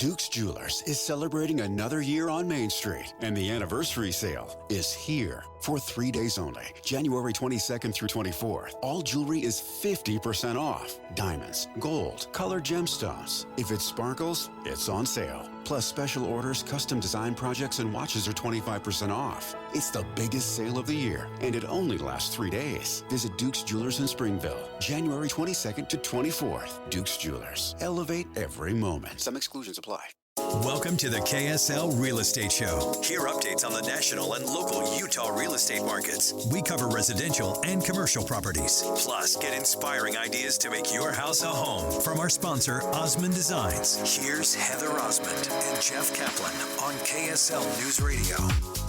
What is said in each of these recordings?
Duke's Jewelers is celebrating another year on Main Street, and the anniversary sale is here for 3 days only. January 22nd through 24th, all jewelry is 50% off. Diamonds, gold, colored gemstones. If it sparkles, it's on sale. Plus, special orders, custom design projects, and watches are 25% off. It's the biggest sale of the year, and it only lasts 3 days. Visit Duke's Jewelers in Springville, January 22nd to 24th. Duke's Jewelers. Elevate every moment. Some exclusions apply. Welcome to the KSL Real Estate Show. Hear updates on the national and local Utah real estate markets. We cover residential and commercial properties. Plus, get inspiring ideas to make your house a home from our sponsor, Osmond Designs. Here's Heather Osmond and Jeff Kaplan on KSL News Radio.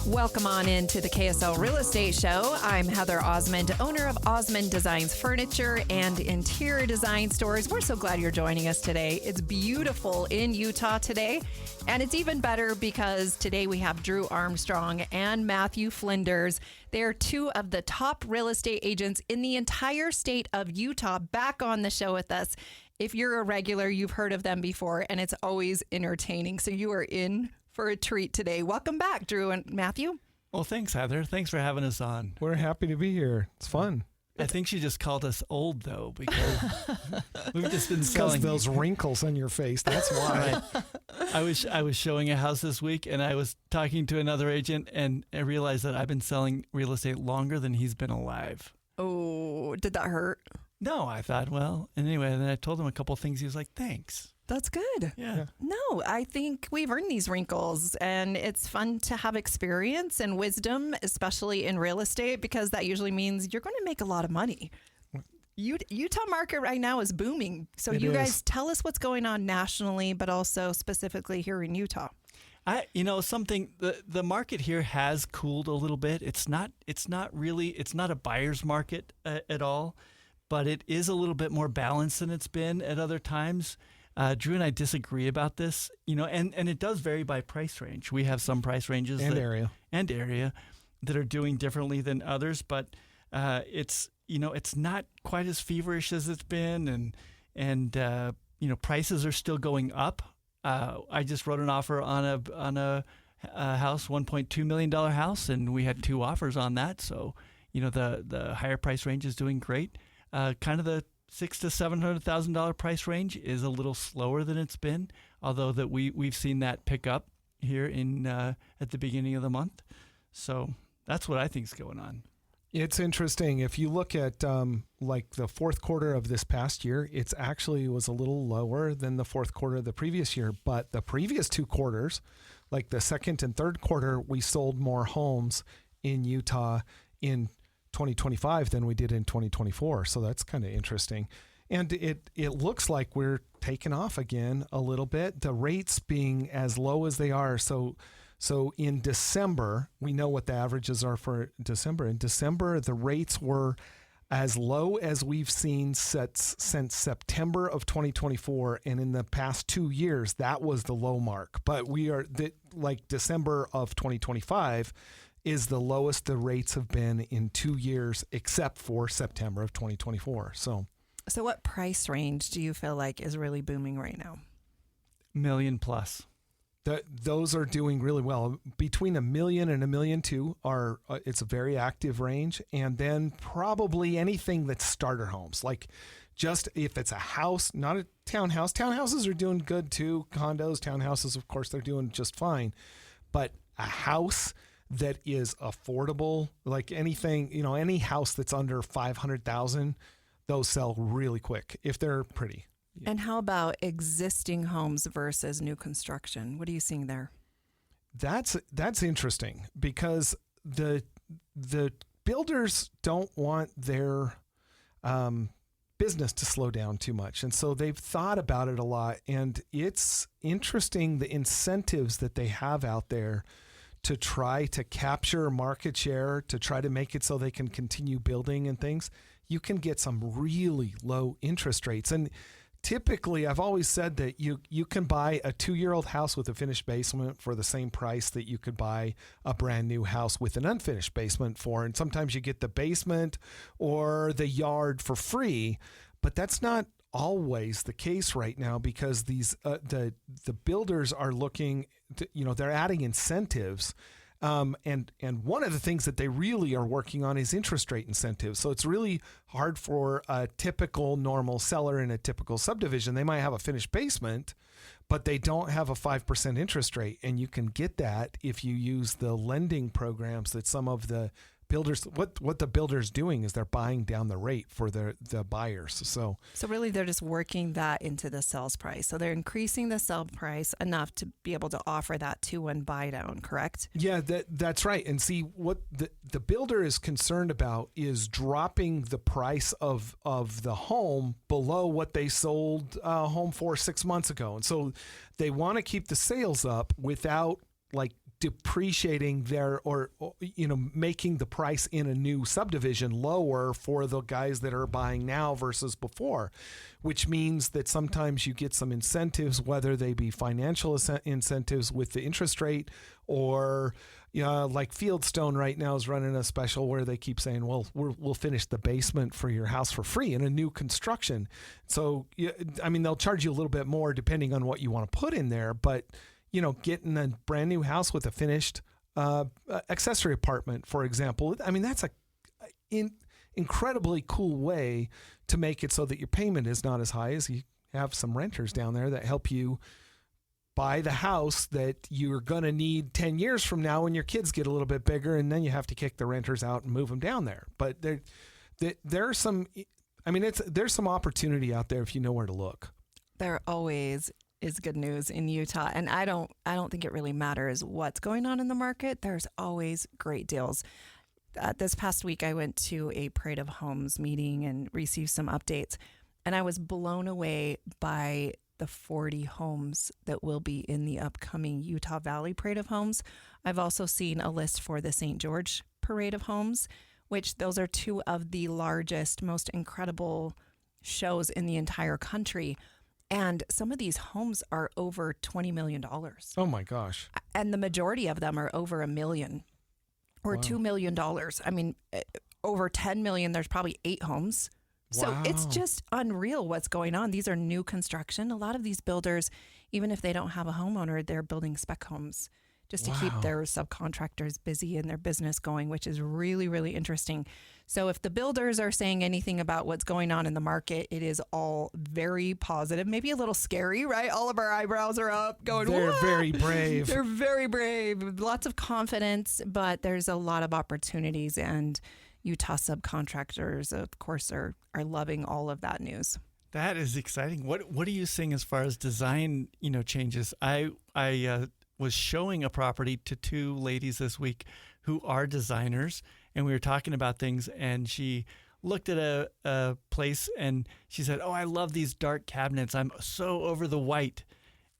Welcome on into the KSL Real Estate Show. I'm Heather Osmond, owner of Osmond Designs Furniture and Interior Design Stores. We're so glad you're joining us today. It's beautiful in Utah today, and it's even better because today we have Drew Armstrong and Matthew Flinders. They're two of the top real estate agents in the entire state of Utah back on the show with us. If you're a regular, you've heard of them before, and it's always entertaining. So you are in for a treat today. Welcome back, Drew and Matthew. Well, thanks, Heather. Thanks for having us on. We're happy to be here. It's fun. I think she just called us old, though, because we've just been selling those wrinkles on your face. That's why. Right. I was showing a house this week, and I was talking to another agent, and I realized that I've been selling real estate longer than he's been alive. Oh, did that hurt? No, I thought, well, anyway, and then I told him a couple of things. He was like, thanks. That's good. Yeah. No, I think we've earned these wrinkles, and it's fun to have experience and wisdom, especially in real estate, because that usually means you're going to make a lot of money. Utah market right now is booming. So you guys tell us what's going on nationally, but also specifically here in Utah. The market here has cooled a little bit. It's not a buyer's market at all, but it is a little bit more balanced than it's been at other times. Drew and I disagree about this, and it does vary by price range. We have some price ranges and area that are doing differently than others, but it's not quite as feverish as it's been, and prices are still going up. I just wrote an offer on a house, $1.2 million house, and we had 2 offers on that. So, the higher price range is doing great. Kind of the $600,000 to $700,000 price range is a little slower than it's been, although that we've seen that pick up here at the beginning of the month. So that's what I think is going on. It's interesting. If you look at like the fourth quarter of this past year, it's actually was a little lower than the fourth quarter of the previous year. But the previous 2 quarters, like the second and third quarter, we sold more homes in Utah in 2025 than we did in 2024. So that's kind of interesting. And it looks like we're taking off again a little bit, the rates being as low as they are. So in December, we know what the averages are for December. In December, the rates were as low as we've seen since September of 2024. And in the past 2 years, that was the low mark. But like December of 2025 is the lowest the rates have been in 2 years, except for September of 2024. So what price range do you feel like is really booming right now? $1 million plus. Those are doing really well. Between $1 million and $1.2 million are it's a very active range. And then probably anything that's starter homes, like just if it's a house, not a townhouse. Townhouses are doing good too. Condos, townhouses, of course, they're doing just fine. But a house that is affordable, like anything, any house that's under $500,000, those sell really quick if they're pretty. Yeah. And how about existing homes versus new construction? What are you seeing there? That's interesting because the builders don't want their business to slow down too much. And so they've thought about it a lot. And it's interesting the incentives that they have out there to try to capture market share, to try to make it so they can continue building and things. You can get some really low interest rates. And typically, I've always said that you can buy a 2-year-old house with a finished basement for the same price that you could buy a brand new house with an unfinished basement for. And sometimes you get the basement or the yard for free, but that's not always the case right now because these the builders are looking to, they're adding incentives. And one of the things that they really are working on is interest rate incentives. So it's really hard for a typical normal seller in a typical subdivision. They might have a finished basement, but they don't have a 5% interest rate. And you can get that if you use the lending programs that some of the builders, what the builder's doing is they're buying down the rate for the buyers. So really they're just working that into the sales price. So they're increasing the sell price enough to be able to offer that 2-1 buy down, correct? Yeah, that's right. And see, what the builder is concerned about is dropping the price of the home below what they sold a home for 6 months ago. And so they want to keep the sales up without depreciating their or making the price in a new subdivision lower for the guys that are buying now versus before, which means that sometimes you get some incentives, whether they be financial incentives with the interest rate or like Fieldstone right now is running a special where they keep saying, well, we'll finish the basement for your house for free in a new construction. So they'll charge you a little bit more depending on what you want to put in there, but getting a brand new house with a finished accessory apartment, for example, that's an incredibly cool way to make it so that your payment is not as high as you have some renters down there that help you buy the house that you're going to need 10 years from now when your kids get a little bit bigger, and then you have to kick the renters out and move them down there. But there's some opportunity out there if you know where to look. There always is good news in Utah, and I don't think it really matters what's going on in the market. There's always great deals. This past week I went to a Parade of Homes meeting and received some updates, and I was blown away by the 40 homes that will be in the upcoming Utah Valley Parade of Homes. I've also seen a list for the St. George Parade of Homes, which those are two of the largest, most incredible shows in the entire country. And some of these homes are over $20 million. Oh my gosh. And the majority of them are over $1 million or wow. $2 million. Over 10 million, there's probably 8 homes. So wow. It's just unreal what's going on. These are new construction. A lot of these builders, even if they don't have a homeowner, they're building spec homes just to wow. keep their subcontractors busy and their business going, which is really, really interesting. So if the builders are saying anything about what's going on in the market, it is all very positive, maybe a little scary, right? All of our eyebrows are up going, they're what? Very brave. They're very brave. Lots of confidence, but there's a lot of opportunities, and Utah subcontractors, of course, are loving all of that news. That is exciting. What are you seeing as far as design, changes? I was showing a property to 2 ladies this week who are designers, and we were talking about things, and she looked at a place and she said, "Oh, I love these dark cabinets. I'm so over the white."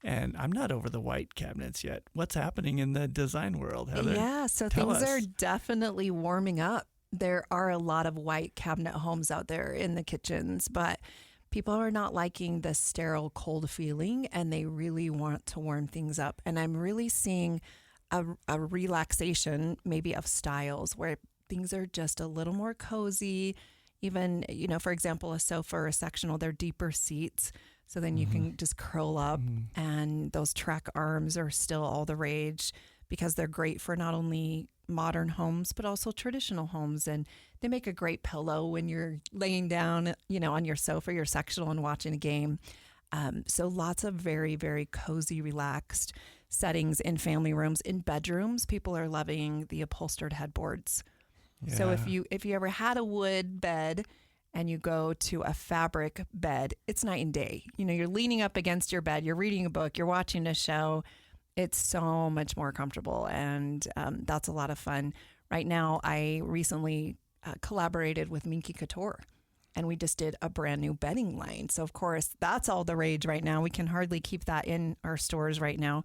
And I'm not over the white cabinets yet. What's happening in the design world, Heather? Yeah, so things are definitely warming up. There are a lot of white cabinet homes out there in the kitchens, but people are not liking the sterile, cold feeling, and they really want to warm things up. And I'm really seeing a relaxation, maybe of styles, where things are just a little more cozy. Even, for example, a sofa or a sectional, they're deeper seats. So then you can just curl up, and those track arms are still all the rage because they're great for not only modern homes, but also traditional homes. And they make a great pillow when you're laying down, on your sofa, your sectional, and watching a game. So lots of very, very cozy, relaxed settings in family rooms. In bedrooms, people are loving the upholstered headboards. Yeah. So if you ever had a wood bed and you go to a fabric bed, it's night and day. You're leaning up against your bed, you're reading a book, you're watching a show. It's so much more comfortable, and that's a lot of fun. Right now, I recently collaborated with Minky Couture, and we just did a brand new bedding line. So, of course, that's all the rage right now. We can hardly keep that in our stores right now.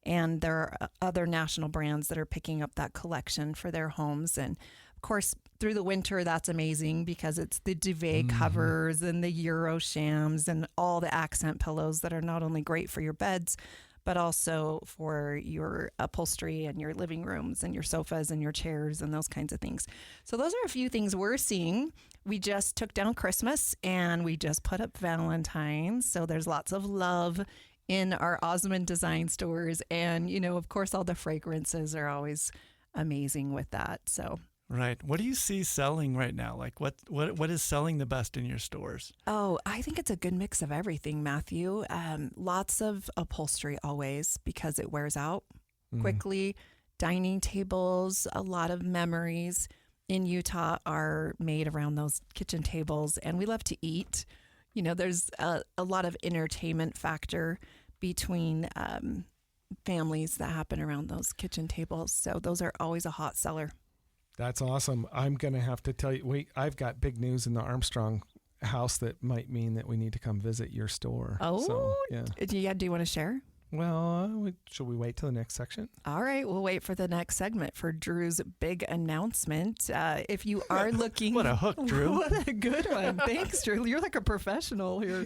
And there are other national brands that are picking up that collection for their homes. And, of course, through the winter, that's amazing because it's the duvet covers and the Euro shams and all the accent pillows that are not only great for your beds, but also for your upholstery and your living rooms and your sofas and your chairs and those kinds of things. So those are a few things we're seeing. We just took down Christmas and we just put up Valentine's. So there's lots of love in our Osmond design stores. And, of course, all the fragrances are always amazing with that. So. Right. What do you see selling right now? Like what is selling the best in your stores? Oh, I think it's a good mix of everything, Matthew. Lots of upholstery always because it wears out quickly. Dining tables, a lot of memories in Utah are made around those kitchen tables, and we love to eat. There's a lot of entertainment factor between families that happen around those kitchen tables. So those are always a hot seller. That's awesome. I'm going to have to tell you, wait, I've got big news in the Armstrong house that might mean that we need to come visit your store. Oh, so, yeah. Do you want to share? Well, should we wait till the next section? All right, we'll wait for the next segment for Drew's big announcement. If you are looking... What a hook, Drew. What a good one. Thanks, Drew. You're like a professional here.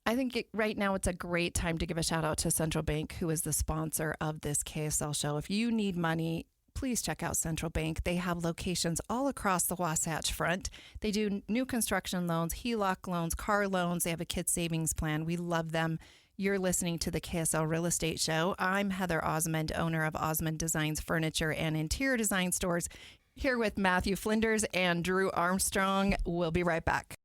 I think right now it's a great time to give a shout out to Central Bank, who is the sponsor of this KSL show. If you need money, please check out Central Bank. They have locations all across the Wasatch Front. They do new construction loans, HELOC loans, car loans. They have a kids savings plan. We love them. You're listening to the KSL Real Estate Show. I'm Heather Osmond, owner of Osmond Designs Furniture and Interior Design Stores, here with Matthew Flinders and Drew Armstrong. We'll be right back.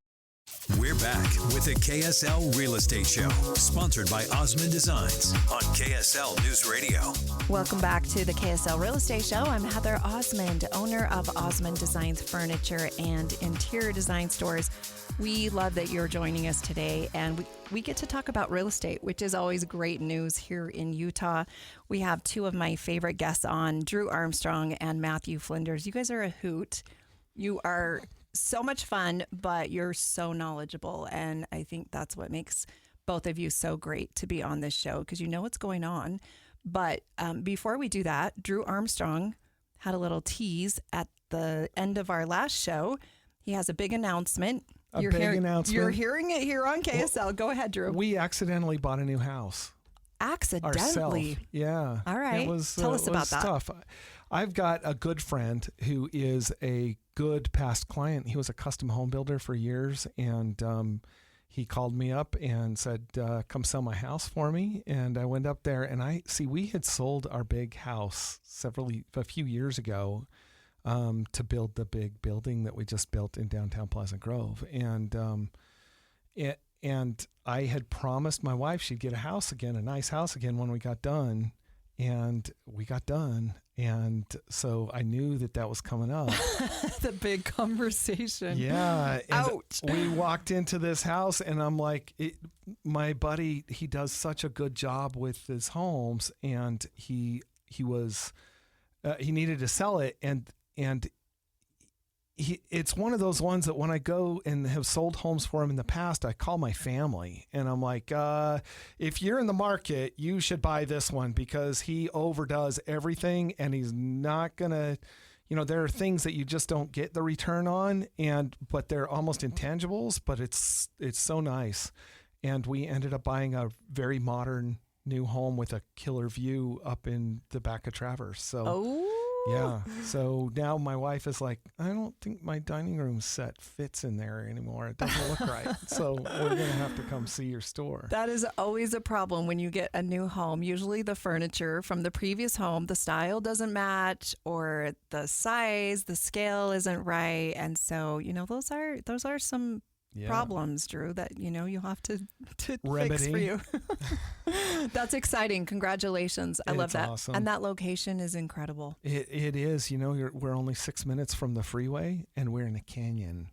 We're back with the KSL Real Estate Show, sponsored by Osmond Designs on KSL News Radio. Welcome back to the KSL Real Estate Show. I'm Heather Osmond, owner of Osmond Designs Furniture and Interior Design Stores. We love that you're joining us today, and we get to talk about real estate, which is always great news here in Utah. We have two of my favorite guests on, Drew Armstrong and Matthew Flinders. You guys are a hoot. You are so much fun, but you're so knowledgeable, and I think that's what makes both of you so great to be on this show, because you know what's going on. But before we do that, Drew Armstrong had a little tease at the end of our last show. He has a big announcement. Announcement. You're hearing it here on KSL. Well, go ahead, Drew. We accidentally bought a new house. Accidentally? Ourself. Yeah. All right. Tell us about that. Tough. I've got a good friend who is a good past client. He was a custom home builder for years, and he called me up and said, come sell my house for me. And I went up there, and we had sold our big house a few years ago to build the big building that we just built in downtown Pleasant Grove. And I had promised my wife she'd get a nice house again when we got done. And we got done. And so I knew that was coming up. The big conversation. Yeah. And ouch. We walked into this house, and I'm like, my buddy, he does such a good job with his homes, and he needed to sell it. And it's one of those ones that when I go and have sold homes for him in the past, I call my family and I'm like, if you're in the market, you should buy this one, because he overdoes everything, and he's not going to, there are things that you just don't get the return on, but they're almost intangibles, but it's so nice. And we ended up buying a very modern new home with a killer view up in the back of Traverse. So. Yeah. So now my wife is like, I don't think my dining room set fits in there anymore. It doesn't look right. So we're going to have to come see your store. That is always a problem when you get a new home. Usually the furniture from the previous home, the style doesn't match, or the size, the scale isn't right. And so, those are some problems, Drew, that you'll have to fix for you. That's exciting. Congratulations. I love that. Awesome. And that location is incredible. It is. We're only 6 minutes from the freeway, and we're in a canyon.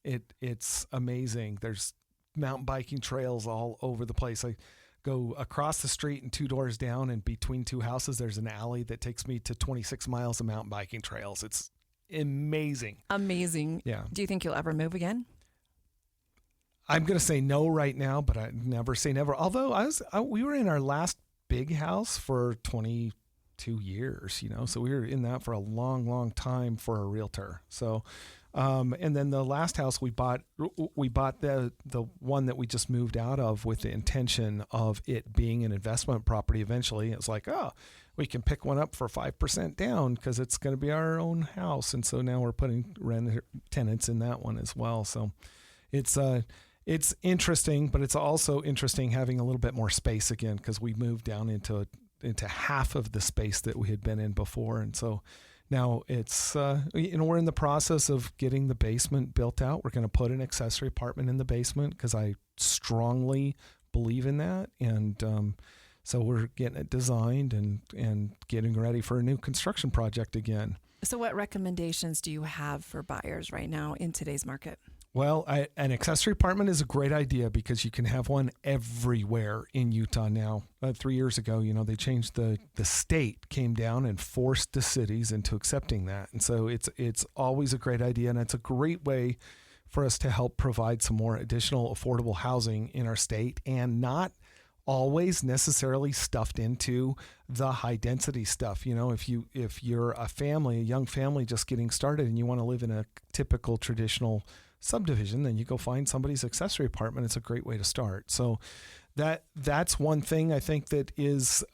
It's amazing. There's mountain biking trails all over the place. I go across the street and 2 doors down, and between 2 houses there's an alley that takes me to 26 miles of mountain biking trails. It's amazing. Amazing. Yeah. Do you think you'll ever move again? I'm going to say no right now, but I never say never. Although we were in our last big house for 22 years, so we were in that for a long, long time for a realtor. So And then the last house we bought the one that we just moved out of with the intention of it being an investment property eventually. It's like, oh, we can pick one up for 5% down because it's going to be our own house. And so now we're putting tenants in that one as well. So it's interesting, but it's also interesting having a little bit more space again because we moved down into half of the space that we had been in before. And so now it's, we're in the process of getting the basement built out. We're going to put an accessory apartment in the basement because I strongly believe in that. And so we're getting it designed and getting ready for a new construction project again. So what recommendations do you have for buyers right now in today's market? Well, an accessory apartment is a great idea because you can have one everywhere in Utah now. 3 years ago, they changed the state came down and forced the cities into accepting that. And so it's always a great idea. And it's a great way for us to help provide some more additional affordable housing in our state and not always necessarily stuffed into the high density stuff. If you're a young family just getting started and you want to live in a typical traditional subdivision, then you go find somebody's accessory apartment. It's a great way to start. So that's one thing I think that is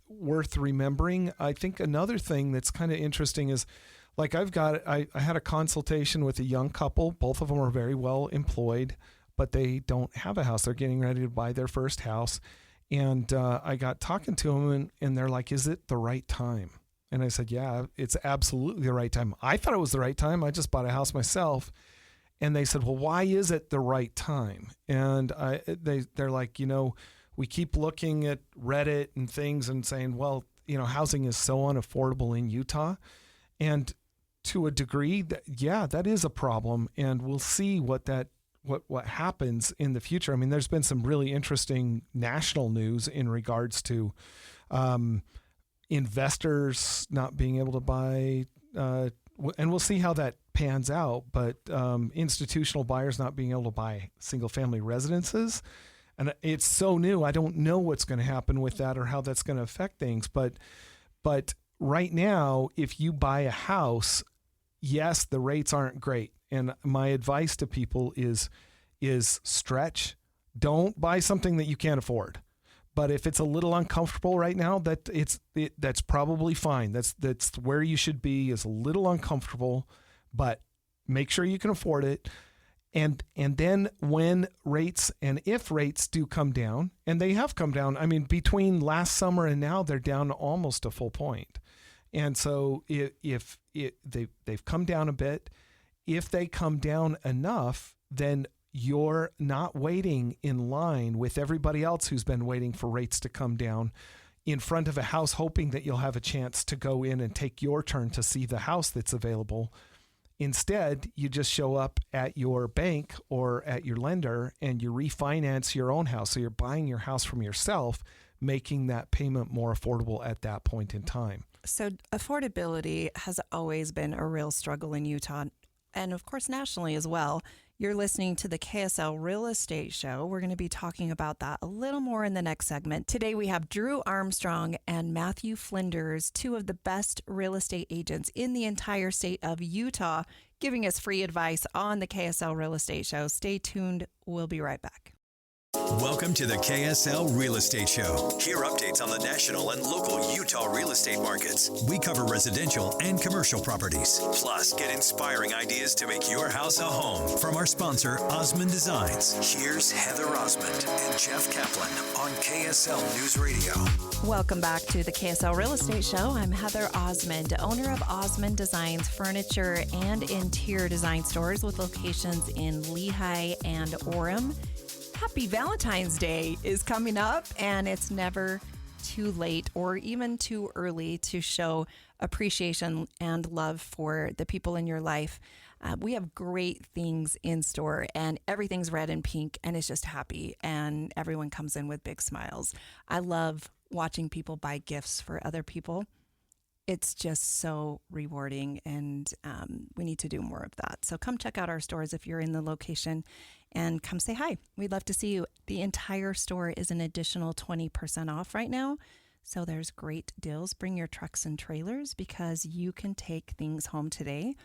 worth remembering. I think another thing that's kind of interesting is like I had a consultation with a young couple. Both of them are very well employed, but they don't have a house. They're getting ready to buy their first house. And I got talking to them and they're like, is it the right time? And I said, yeah, it's absolutely the right time. I thought it was the right time. I just bought a house myself. And they said, well, why is it the right time? And they're like, we keep looking at Reddit and things and saying, well, housing is so unaffordable in Utah. And to a degree, that is a problem. And we'll see what happens in the future. I mean, there's been some really interesting national news in regards to investors not being able to buy, and we'll see how that pans out, but institutional buyers not being able to buy single family residences. And it's so new. I don't know what's going to happen with that or how that's going to affect things. But right now, if you buy a house, yes, the rates aren't great. And my advice to people is stretch. Don't buy something that you can't afford. But if it's a little uncomfortable right now, that's probably fine. That's where you should be, is a little uncomfortable, but make sure you can afford it. And then when rates and if rates do come down, and they have come down, I mean, between last summer and now, they're down almost a full point. And so if they've come down a bit, if they come down enough, then you're not waiting in line with everybody else who's been waiting for rates to come down in front of a house, hoping that you'll have a chance to go in and take your turn to see the house that's available. Instead, you just show up at your bank or at your lender and you refinance your own house. So you're buying your house from yourself, making that payment more affordable at that point in time. So affordability has always been a real struggle in Utah, and of course nationally as well. You're listening to the KSL Real Estate Show. We're going to be talking about that a little more in the next segment. Today we have Drew Armstrong and Matthew Flinders, two of the best real estate agents in the entire state of Utah, giving us free advice on the KSL Real Estate Show. Stay tuned. We'll be right back. Welcome to the KSL Real Estate Show. Hear updates on the national and local Utah real estate markets. We cover residential and commercial properties. Plus, get inspiring ideas to make your house a home from our sponsor, Osmond Designs. Here's Heather Osmond and Jeff Kaplan on KSL News Radio. Welcome back to the KSL Real Estate Show. I'm Heather Osmond, owner of Osmond Designs furniture and interior design stores with locations in Lehigh and Orem. Happy Valentine's Day is coming up, and it's never too late or even too early to show appreciation and love for the people in your life. We have great things in store, and everything's red and pink, and it's just happy, and everyone comes in with big smiles. I love watching people buy gifts for other people. It's just so rewarding, and we need to do more of that. So come check out our stores if you're in the location, and come say hi. We'd love to see you. The entire store is an additional 20% off right now. So there's great deals. Bring your trucks and trailers because you can take things home today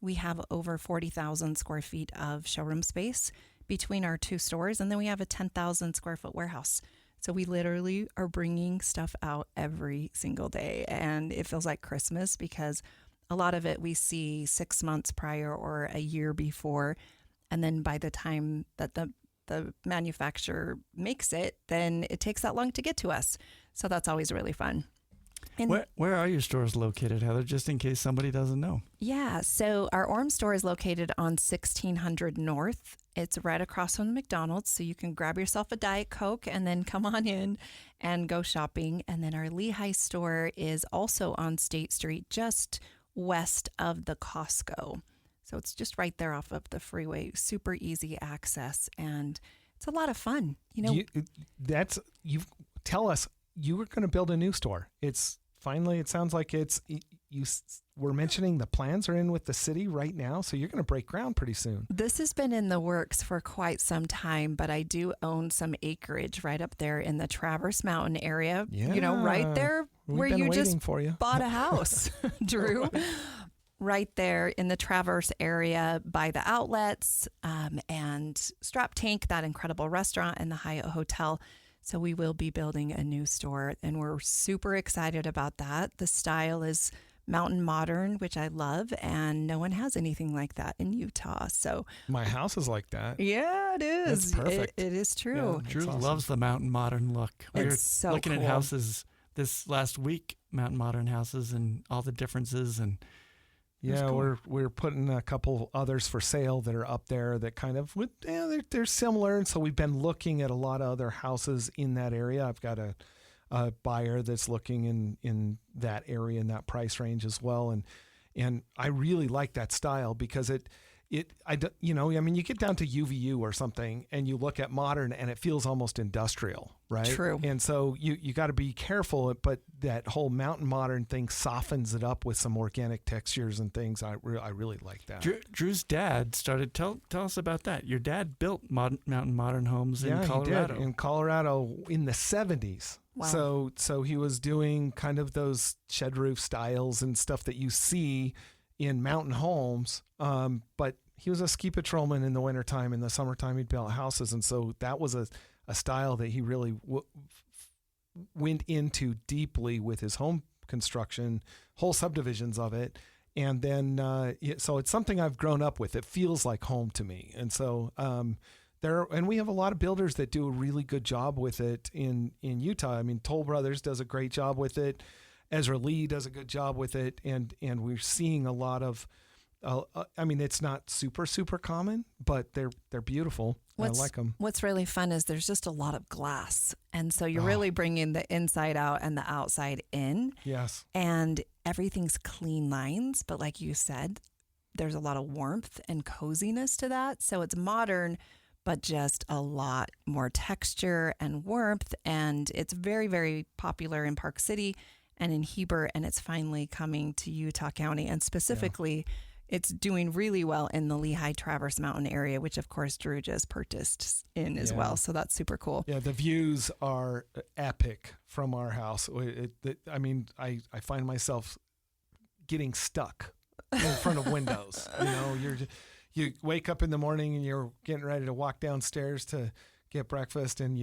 we have over 40,000 square feet of showroom space between our two stores, and then we have a 10,000 square foot warehouse. So we literally are bringing stuff out every single day, and it feels like Christmas because a lot of it we see 6 months prior or a year before, and then by the time that the manufacturer makes it, then it takes that long to get to us. So that's always really fun. And where are your stores located, Heather, just in case somebody doesn't know? Yeah, so our Orm store is located on 1600 North. It's right across from the McDonald's, so you can grab yourself a Diet Coke and then come on in and go shopping. And then our Lehigh store is also on State Street, just west of the Costco. So it's just right there off of the freeway, super easy access, and it's a lot of fun. You tell us you were going to build a new store. It's finally, it sounds like you were mentioning the plans are in with the city right now, so you're going to break ground pretty soon. This has been in the works for quite some time, but I do own some acreage right up there in the Traverse Mountain area. Yeah. Right there where you just bought a house, Drew. Right there in the Traverse area by the outlets and Strap Tank, that incredible restaurant, and the Hyatt Hotel. So we will be building a new store, and we're super excited about that. The style is mountain modern, which I love, and no one has anything like that in Utah. So my house is like that. Yeah, it is. It's perfect. It is true. Yeah, Drew awesome. loves the mountain modern look. We were so looking cool. at houses this last week, mountain modern houses, and all the differences. And yeah, cool. we're putting a couple others for sale that are up there that kind of they're similar, and so we've been looking at a lot of other houses in that area. I've got a buyer that's looking in that area in that price range as well, and I really like that style because you get down to UVU or something and you look at modern and it feels almost industrial, right? True. And so you got to be careful, but that whole mountain modern thing softens it up with some organic textures and things. I really like that. Drew's dad started, tell us about that. Your dad built mountain modern homes in Colorado. He did, in Colorado in the 70s. Wow. So he was doing kind of those shed roof styles and stuff that you see in mountain homes, but he was a ski patrolman in the wintertime. In the summertime, he'd build houses, and so that was a style that he really went into deeply with his home construction, whole subdivisions of it, and then so it's something I've grown up with. It feels like home to me, and so we have a lot of builders that do a really good job with it in Utah. I mean, Toll Brothers does a great job with it. Ezra Lee does a good job with it, and we're seeing a lot of. It's not super common, but they're beautiful. I like them. What's really fun is there's just a lot of glass, and so you're really bringing the inside out and the outside in. Yes, and everything's clean lines, but like you said, there's a lot of warmth and coziness to that. So it's modern, but just a lot more texture and warmth, and it's very, very popular in Park City and in Heber, and it's finally coming to Utah County, and specifically it's doing really well in the Lehigh Traverse Mountain area, which of course Drew just purchased in as well. So that's super cool. Yeah, the views are epic from our house. I find myself getting stuck in front of windows. You wake up in the morning and you're getting ready to walk downstairs to get breakfast, and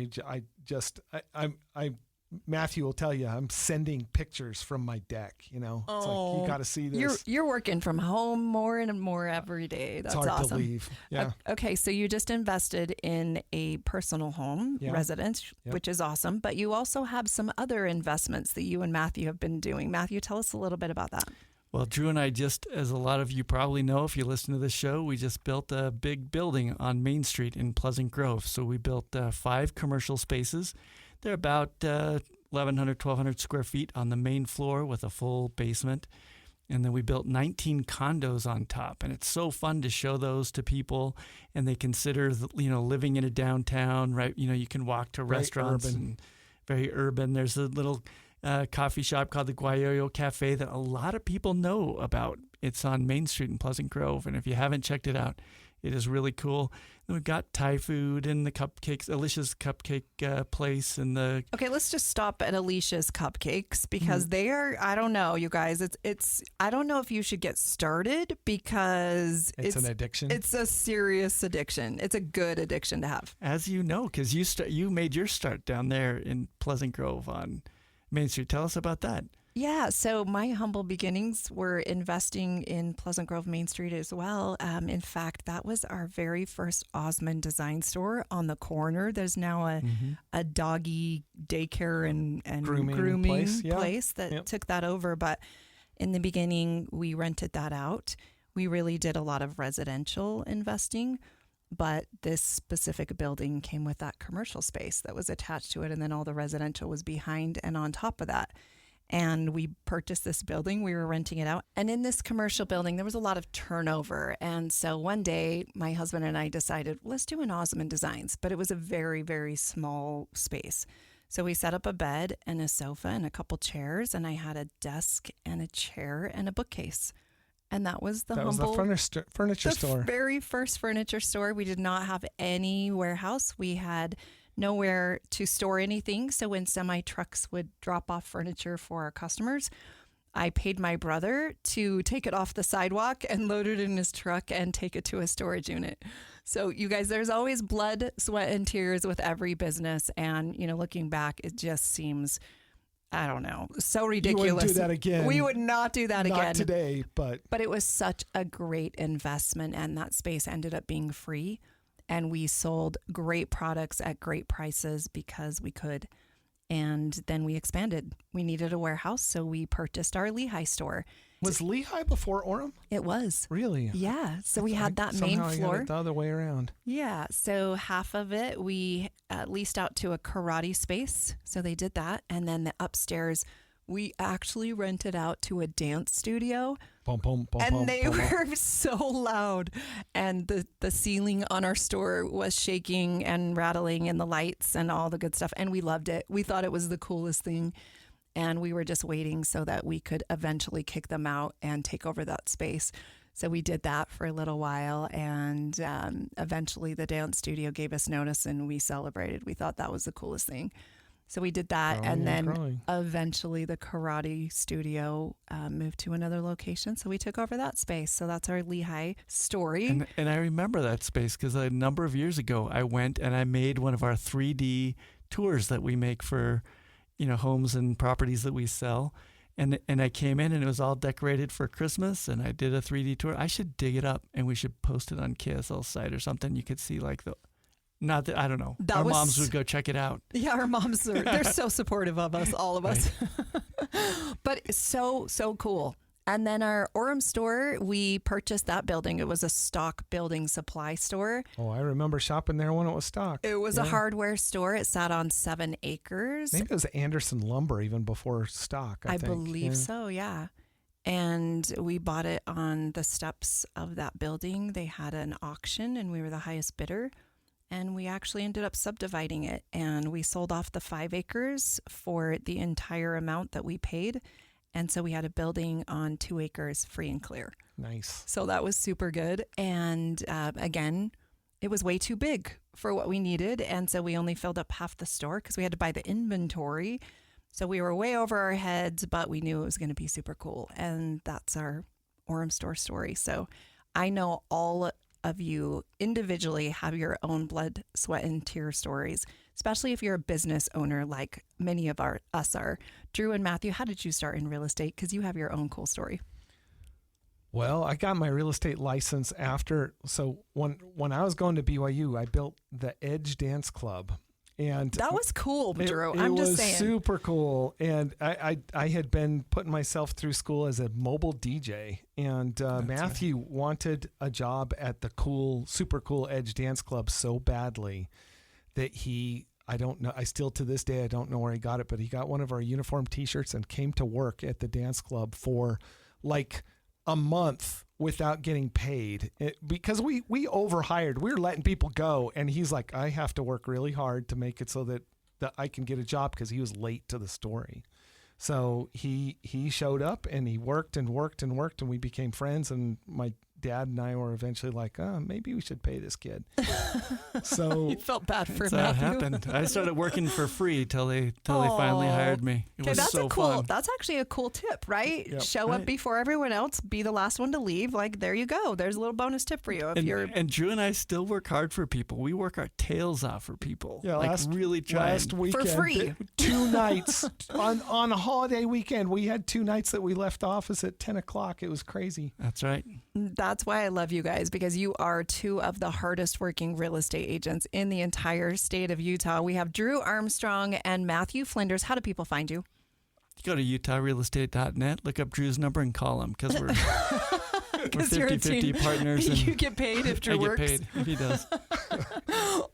Matthew will tell you, I'm sending pictures from my deck. It's like, you got to see this. You're working from home more and more every day. That's it's hard awesome. to leave. Yeah. Okay, so you just invested in a personal home residence, which is awesome. But you also have some other investments that you and Matthew have been doing. Matthew, tell us a little bit about that. Well, Drew and I just, as a lot of you probably know, if you listen to this show, we just built a big building on Main Street in Pleasant Grove. So we built 5 commercial spaces. They're about 1,100, 1,200 square feet on the main floor with a full basement. And then we built 19 condos on top. And it's so fun to show those to people. And they consider, living in a downtown, right? You can walk to restaurants. And very urban. There's a little coffee shop called the Guayoyo Cafe that a lot of people know about. It's on Main Street in Pleasant Grove. And if you haven't checked it out, It is really cool. Then we've got Thai food and the cupcakes, Alicia's cupcake place, and the. Okay, let's just stop at Alicia's Cupcakes because they are. I don't know, you guys. It's. I don't know if you should get started because it's an addiction. It's a serious addiction. It's a good addiction to have. As you know, because you made your start down there in Pleasant Grove on Main Street. Tell us about that. Yeah, so my humble beginnings were investing in Pleasant Grove Main Street as well. In fact, that was our very first Osmond design store on the corner. There's now a doggy daycare and grooming place that took that over. But in the beginning, we rented that out. We really did a lot of residential investing. But this specific building came with that commercial space that was attached to it. And then all the residential was behind and on top of that. And we purchased this building. We were renting it out. And in this commercial building, there was a lot of turnover. And so one day, my husband and I decided, let's do an Osmond Designs. But it was a very, very small space. So we set up a bed and a sofa and a couple chairs. And I had a desk and a chair and a bookcase. And that was the furniture store. Very first furniture store. We did not have any warehouse. We had nowhere to store anything. So when semi trucks would drop off furniture for our customers, I paid my brother to take it off the sidewalk and load it in his truck and take it to a storage unit. So you guys, there's always blood, sweat, and tears with every business. And, looking back, it just seems, I don't know, so ridiculous. You wouldn't do that again. We would not do that again. Not today, but it was such a great investment, and that space ended up being free. And we sold great products at great prices because we could. And then we expanded. We needed a warehouse, so we purchased our Lehigh store. Was Lehigh before Orem? It was. Really? Yeah. So we had that main floor. Somehow I got it the other way around. Yeah. So half of it we leased out to a karate space. So they did that. And then the upstairs, we actually rented out to a dance studio. They were so loud. And the ceiling on our store was shaking and rattling, and the lights and all the good stuff. And we loved it. We thought it was the coolest thing. And we were just waiting so that we could eventually kick them out and take over that space. So we did that for a little while. And eventually the dance studio gave us notice and we celebrated. We thought that was the coolest thing. So we did that. Eventually the karate studio moved to another location. So we took over that space. So that's our Lehigh story. And I remember that space because a number of years ago, I went and I made one of our 3D tours that we make for homes and properties that we sell. And I came in and it was all decorated for Christmas, and I did a 3D tour. I should dig it up and we should post it on KSL's site or something. You could see not that, I don't know. Our moms would go check it out. Yeah, our moms they're so supportive of us, all of us. But it's so cool. And then our Orem store, we purchased that building. It was a stock building supply store. Oh, I remember shopping there when it was stock. It was a hardware store. It sat on 7 acres. Maybe it was Anderson Lumber even before stock, I think. Believe so, yeah. And we bought it on the steps of that building. They had an auction and we were the highest bidder. And we actually ended up subdividing it. And we sold off the 5 acres for the entire amount that we paid. And so we had a building on 2 acres free and clear. Nice. So that was super good. And again, it was way too big for what we needed. And so we only filled up half the store because we had to buy the inventory. So we were way over our heads, but we knew it was going to be super cool. And that's our Orem store story. So I know all of you individually have your own blood, sweat, and tear stories, especially if you're a business owner like many of us are. Drew and Matthew, how did you start in real estate? Because you have your own cool story. Well, I got my real estate license after. So when I was going to BYU, I built the Edge Dance Club. And that was cool, Drew. I'm just saying. It was super cool. And I had been putting myself through school as a mobile DJ. And Matthew wanted a job at the super cool Edge Dance Club so badly that I don't know, I still to this day, I don't know where he got it, but he got one of our uniform t-shirts and came to work at the dance club for like a month without getting paid because we overhired. We were letting people go. And he's like, I have to work really hard to make it so that I can get a job because he was late to the story. So he showed up and he worked and we became friends. And my Dad and I were eventually like, maybe we should pay this kid. So You felt bad for That's how it Matthew. happened. I started working for free till they finally hired me. It Okay, was that's so cool. fun. That's actually a cool tip, right? Yep. Show up Right. before everyone else. Be the last one to leave. Like, there you go. There's a little bonus tip for you. If you're And Drew and I still work hard for people. We work our tails off for people. yeah, like really trying. last weekend, free. 2 nights on a holiday weekend. We had 2 nights that we left office at 10 o'clock. It was crazy. That's right. That's why I love you guys, because you are 2 of the hardest working real estate agents in the entire state of Utah. We have Drew Armstrong and Matthew Flinders. How do people find you? Go to utahrealestate.net, look up Drew's number and call him because we're 50-50 partners. And You get paid if Drew I get works. paid if he does.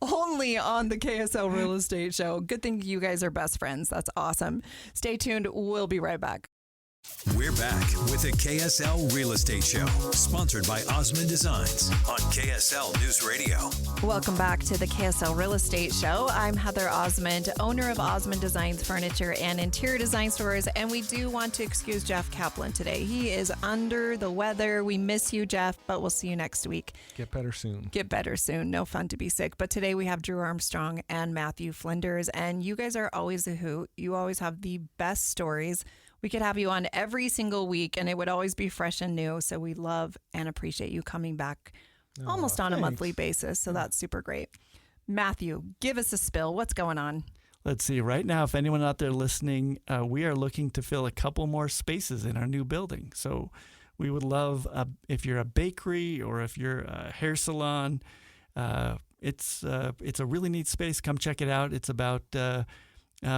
Only on the KSL Real Estate Show. Good thing you guys are best friends. That's awesome. Stay tuned. We'll be right back. We're back with the KSL Real Estate Show, sponsored by Osmond Designs on KSL News Radio. Welcome back to the KSL Real Estate Show. I'm Heather Osmond, owner of Osmond Designs Furniture and Interior Design Stores, and we do want to excuse Jeff Kaplan today. He is under the weather. We miss you, Jeff, but we'll see you next week. Get better soon. Get better soon. No fun to be sick. But today we have Drew Armstrong and Matthew Flinders, and you guys are always a hoot. You always have the best stories. We could have you on every single week, and it would always be fresh and new. So we love and appreciate you coming back almost on a monthly basis. So that's super great. Matthew, give us a spill. What's going on? Let's see. Right now, if anyone out there listening, we are looking to fill a couple more spaces in our new building. So we would love, if you're a bakery or if you're a hair salon, it's a really neat space. Come check it out. It's about...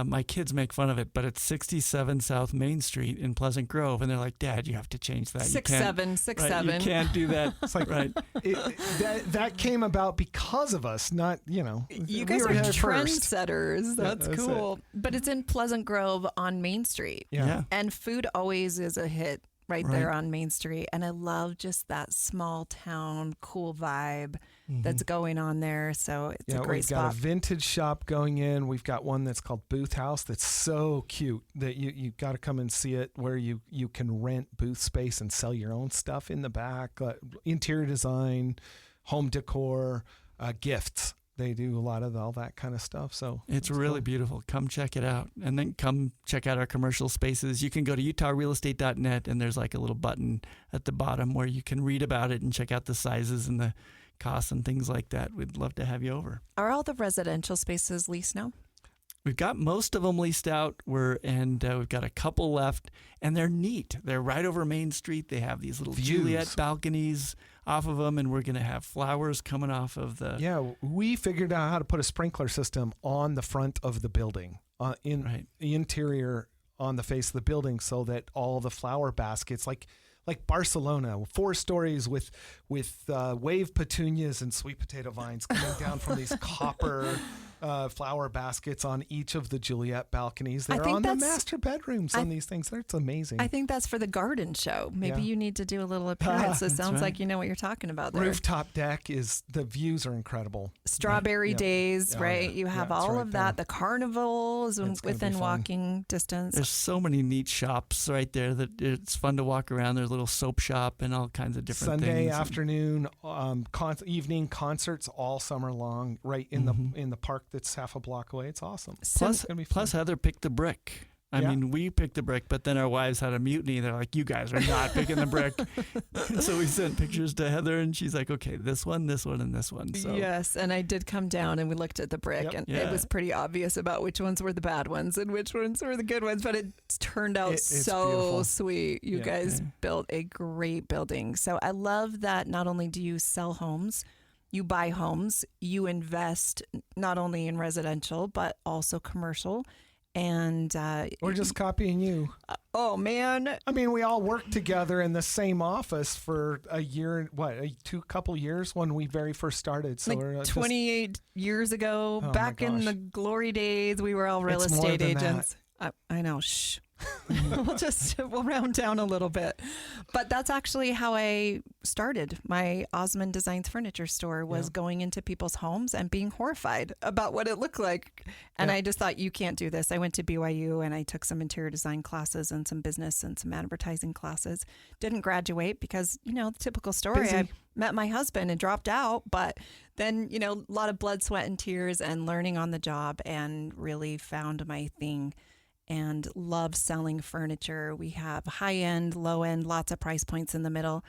my kids make fun of it, but it's 67 South Main Street in Pleasant Grove, and they're like, "Dad, you have to change that. 6'7", You can't do that." It's like right. that came about because of us, not, You we guys were are here first. trendsetters. That's that's cool. But it's in Pleasant Grove on Main Street. Yeah. And food always is a hit right there on Main Street. And I love just that small town, cool vibe that's going on there. So it's a great we've spot. got a vintage shop going in. We've got one that's called Booth House that's so cute that you got to come and see it, where you can rent booth space and sell your own stuff in the back, interior design, home decor, gifts. They do a lot of all that kind of stuff. So It's really cool. beautiful. Come check it out. And then come check out our commercial spaces. You can go to utahrealestate.net, and there's like a little button at the bottom where you can read about it and check out the sizes and the costs and things like that. We'd love to have you over. Are all the residential spaces leased now? We've got most of them leased out. We've got a couple left, and they're neat. They're right over Main Street. They have these little Views. Juliet balconies off of them, and we're going to have flowers coming off of the... Yeah, we figured out how to put a sprinkler system on the front of the building, in the interior on the face of the building, so that all the flower baskets, like Barcelona, 4 stories with wave petunias and sweet potato vines coming down from these copper flower baskets on each of the Juliet balconies. They're on the master bedrooms on these things. It's amazing. I think that's for the garden show. Maybe you need to do a little appearance. It sounds like you know what you're talking about there. Rooftop deck the views are incredible. Strawberry days, Oh, right? yeah. You have Yeah, it's all right of that. there. The carnival is It's gonna be within fun. walking distance. There's so many neat shops right there that it's fun to walk around. There's a little soap shop and all kinds of different Sunday things. afternoon, evening concerts all summer long, right in the park that's half a block away. It's awesome. It's gonna be fun. Plus Heather picked the brick. I mean, we picked the brick, but then our wives had a mutiny. They're like, "You guys are not picking the brick." So we sent pictures to Heather, and she's like, "Okay, this one, and this one." So Yes, and I did come down and we looked at the brick, and it was pretty obvious about which ones were the bad ones and which ones were the good ones, but it turned out It's so beautiful. sweet. You guys built a great building. So I love that not only do you sell homes, you buy homes, you invest not only in residential, but also commercial. And We're just copying you. oh man, I mean, we all worked together in the same office for a year, couple years when we very first started. So like we're 28 years ago, Oh, my back in gosh. the glory days, we were all real It's more estate than that. agents. I know. Shh. We'll round down a little bit. But that's actually how I started my Osmond Designs furniture store, was going into people's homes and being horrified about what it looked like. And I just thought, you can't do this. I went to BYU and I took some interior design classes and some business and some advertising classes. Didn't graduate because, the typical story. Busy. I met my husband and dropped out, but then, a lot of blood, sweat, and tears and learning on the job, and really found my thing. And love selling furniture. We have high end, low end, lots of price points in the middle.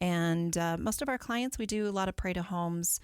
And most of our clients, we do a lot of Prada homes,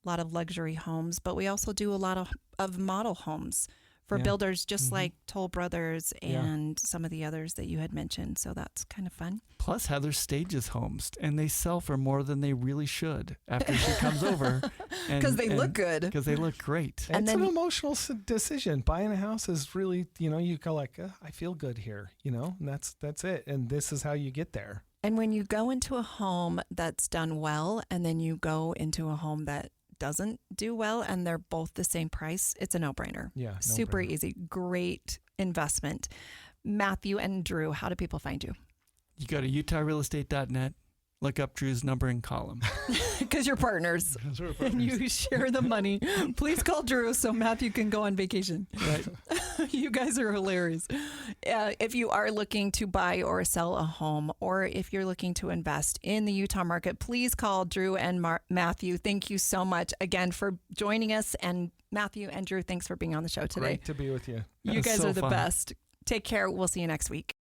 a lot of luxury homes, but we also do a lot of model homes for builders, just like Toll Brothers and some of the others that you had mentioned. So that's kind of fun. Plus, Heather stages homes, and they sell for more than they really should after she comes over. Because they look good. Because they look great. And it's an emotional decision. Buying a house is really, you go like, I feel good here, and that's it. And this is how you get there. And when you go into a home that's done well, and then you go into a home that doesn't do well, and they're both the same price, it's a no-brainer. Yeah. Super easy. Great investment. Matthew and Drew, how do people find you? You go to utahrealestate.net, look up Drew's number and call him. Because you're partners. And you share the money. Please call Drew so Matthew can go on vacation. Right. You guys are hilarious. If you are looking to buy or sell a home, or if you're looking to invest in the Utah market, please call Drew and Matthew. Thank you so much again for joining us. And Matthew and Drew, thanks for being on the show today. Great to be with you. You guys so are the fun. best. Take care. We'll see you next week.